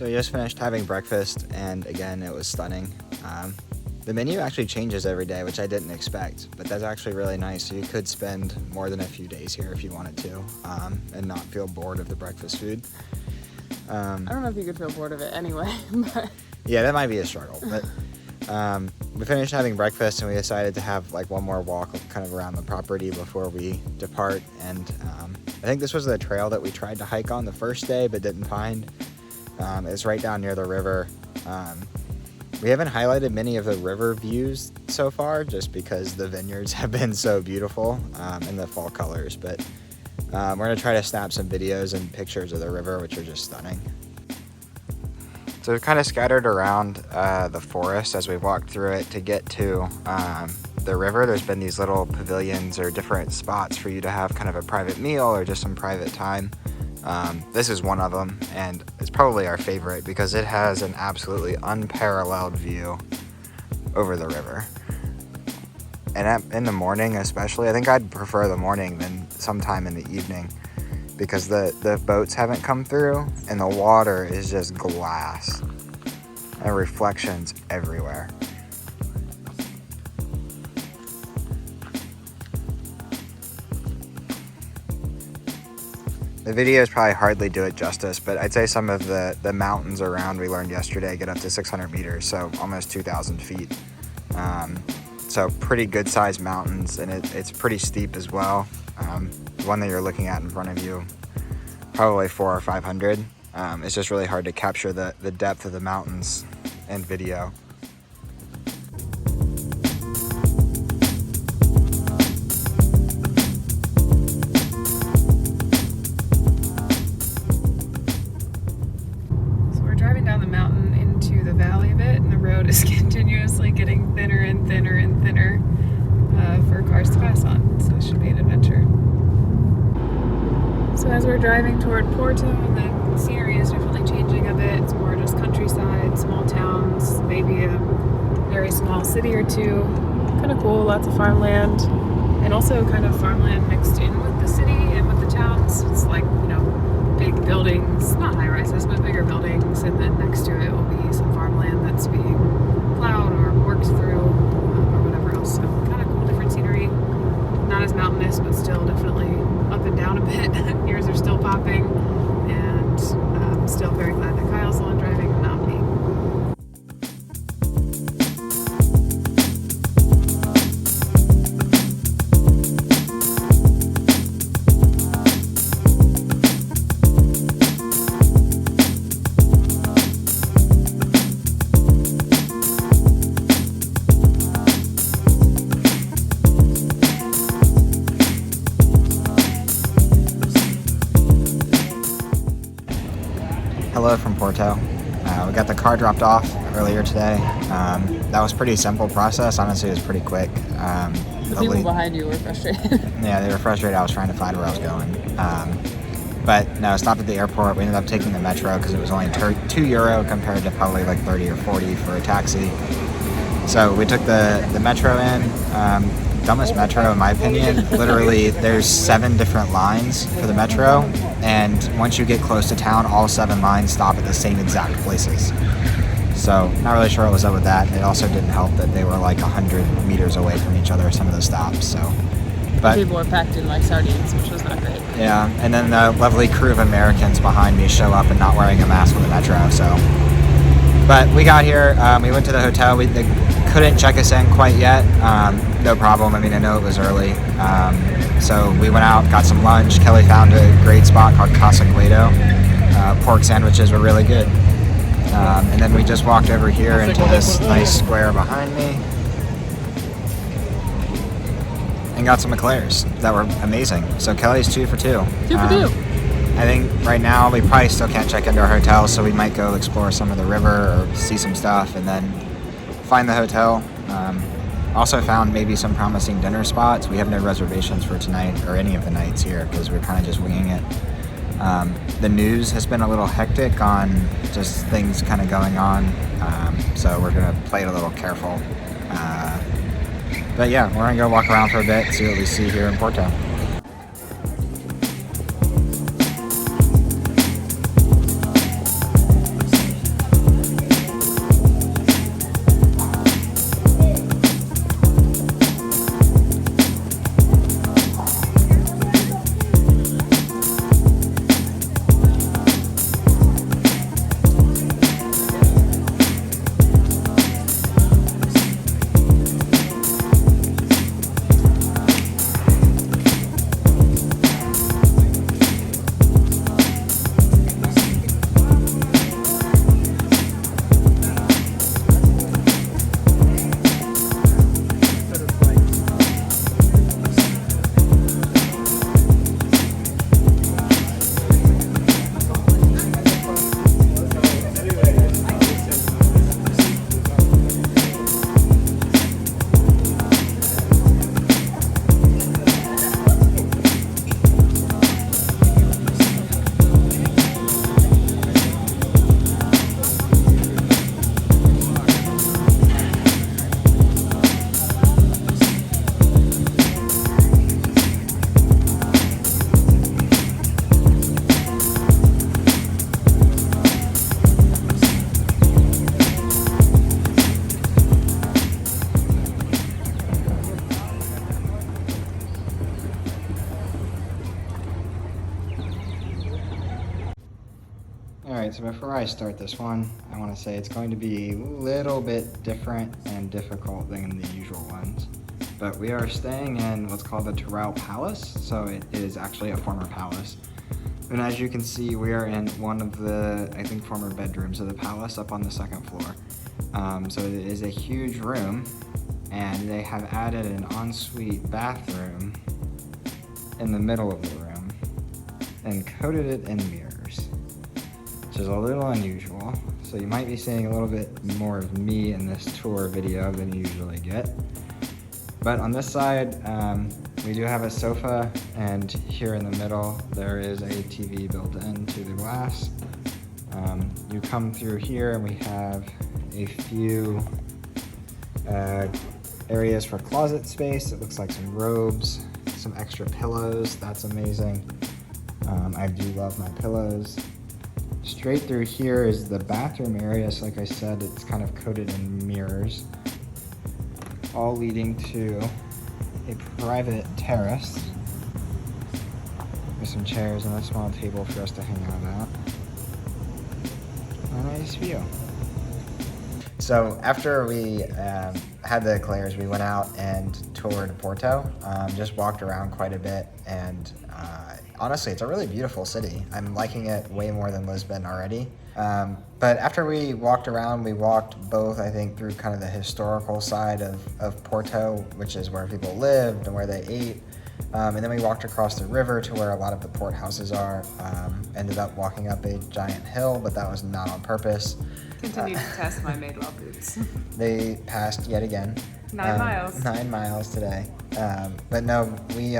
So we just finished having breakfast, and again, it was stunning. The menu actually changes every day, which I didn't expect, but that's actually really nice. So you could spend more than a few days here if you wanted to, and not feel bored of the breakfast food. I don't know if you could feel bored of it anyway, but... Yeah, that might be a struggle, but we finished having breakfast and we decided to have like one more walk kind of around the property before we depart. And I think this was the trail that we tried to hike on the first day but didn't find. It's right down near the river. We haven't highlighted many of the river views so far just because the vineyards have been so beautiful in the fall colors, but we're going to try to snap some videos and pictures of the river, which are just stunning. So we've kind of scattered around the forest as we've walked through it to get to the river. There's been these little pavilions or different spots for you to have kind of a private meal or just some private time. This is one of them, and it's probably our favorite because it has an absolutely unparalleled view over the river. And in the morning especially, I think I'd prefer the morning than sometime in the evening because the boats haven't come through and the water is just glass and reflections everywhere. The videos probably hardly do it justice, but I'd say some of the mountains around we learned yesterday get up to 600 meters, so almost 2,000 feet. So pretty good sized mountains, and it's pretty steep as well. The one that you're looking at in front of you, probably 400 or 500. It's just really hard to capture the depth of the mountains in video. Is continuously getting thinner and thinner and thinner for cars to pass on, so it should be an adventure. So as we're driving toward Porto, the scenery is definitely changing a bit. It's more just countryside, small towns, maybe a very small city or two. Kind of cool, lots of farmland, and also kind of farmland mixed in with the city and with the towns. It's like, you know, big buildings, not high rises, but bigger buildings, and then next to it will be some farmland that's being plowed or worked through or whatever else. So kind of cool, different scenery. Not as mountainous, but still definitely up and down a bit. Ears are still popping, and I'm still very glad that Kyle's the one driving and not me. Hello from Porto. We got the car dropped off earlier today. That was a pretty simple process. Honestly, it was pretty quick. The people behind you were frustrated. Yeah, they were frustrated. I was trying to find where I was going. But no, stopped at the airport. We ended up taking the metro because it was only €2 compared to probably like 30 or 40 for a taxi. So we took the metro in. Dumbest metro in my opinion. Literally, there's 7 different lines for the metro, and once you get close to town, all 7 lines stop at the same exact places. So not really sure what was up with that. It also didn't help that they were like 100 meters away from each other, some of the stops. So, but people were packed in like sardines, which was not great. Yeah, and then the lovely crew of Americans behind me show up and not wearing a mask on the metro. So, but we got here. We went to the hotel. They couldn't check us in quite yet. No problem. I mean, I know it was early. So we went out, got some lunch. Kelly found a great spot called Casa Guido. Pork sandwiches were really good. And then we just walked over here into this nice square behind me and got some eclairs that were amazing. So Kelly's 2 for 2. 2 for 2. I think right now we probably still can't check into our hotel, so we might go explore some of the river or see some stuff and then find the hotel. Also found maybe some promising dinner spots. We have no reservations for tonight or any of the nights here because we're kind of just winging it. The news has been a little hectic on just things kind of going on, so we're going to play it a little careful. But yeah, we're going to go walk around for a bit, see what we see here in Porto. All right, so before I start this one, I want to say it's going to be a little bit different and difficult than the usual ones. But we are staying in what's called the Terrell Palace, so it is actually a former palace. And as you can see, we are in one of the, I think, former bedrooms of the palace up on the second floor. So it is a huge room, and they have added an ensuite bathroom in the middle of the room and coated it in mirrors, which is a little unusual. So you might be seeing a little bit more of me in this tour video than you usually get. But on this side, we do have a sofa, and here in the middle, there is a TV built into the glass. You come through here and we have a few areas for closet space. It looks like some robes, some extra pillows. That's amazing. I do love my pillows. Straight through here is the bathroom area. So like I said, it's kind of coated in mirrors, all leading to a private terrace with some chairs and a small table for us to hang out at. A nice view. So after we had the eclairs, we went out and toured Porto, just walked around quite a bit, and honestly, it's a really beautiful city. I'm liking it way more than Lisbon already. But after we walked around, we walked both, I think, through kind of the historical side of Porto, which is where people lived and where they ate. And then we walked across the river to where a lot of the port houses are. Ended up walking up a giant hill, but that was not on purpose. Continued to test my Madewell boots. They passed yet again. 9 miles. 9 miles today. But no, we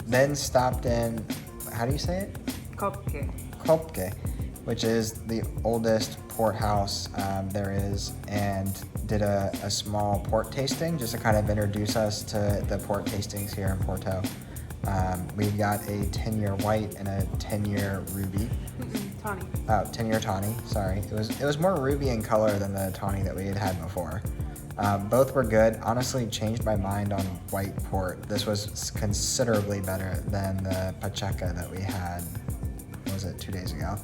then stopped in, how do you say it? Kopke, which is the oldest port house there is, and did a small port tasting just to kind of introduce us to the port tastings here in Porto. We got a 10-year white and a 10-year ruby. Tawny. Oh, 10-year tawny, sorry. It was more ruby in color than the tawny that we had before. Both were good. Honestly, changed my mind on white port. This was considerably better than the Pacheca that we had, what was it, 2 days ago?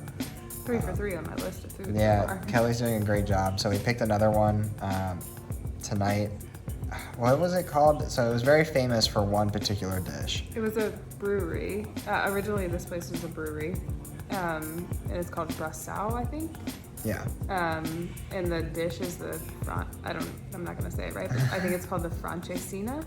3 for 3 on my list of foods. Yeah, Kelly's doing a great job. So we picked another one tonight. What was it called? So it was very famous for one particular dish. It was a brewery. Originally, this place was a brewery. And it's called Brasao, I think. Yeah. And the dish is I'm not going to say it right, but I think it's called the Francesinha.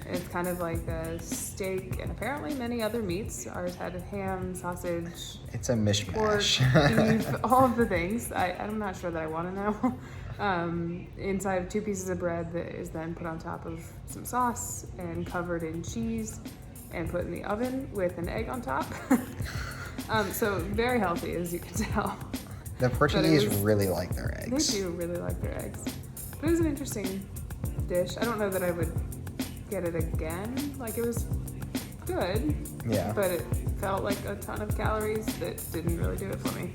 It's kind of like a steak and apparently many other meats. Ours had ham, sausage. It's a mishmash. Pork, beef, all of the things. I'm not sure that I want to know. Inside of 2 pieces of bread that is then put on top of some sauce and covered in cheese and put in the oven with an egg on top. So very healthy, as you can tell. The Portuguese really like their eggs. They do really like their eggs. But it was an interesting dish. I don't know that I would get it again. Like, it was good. Yeah. But it felt like a ton of calories that didn't really do it for me.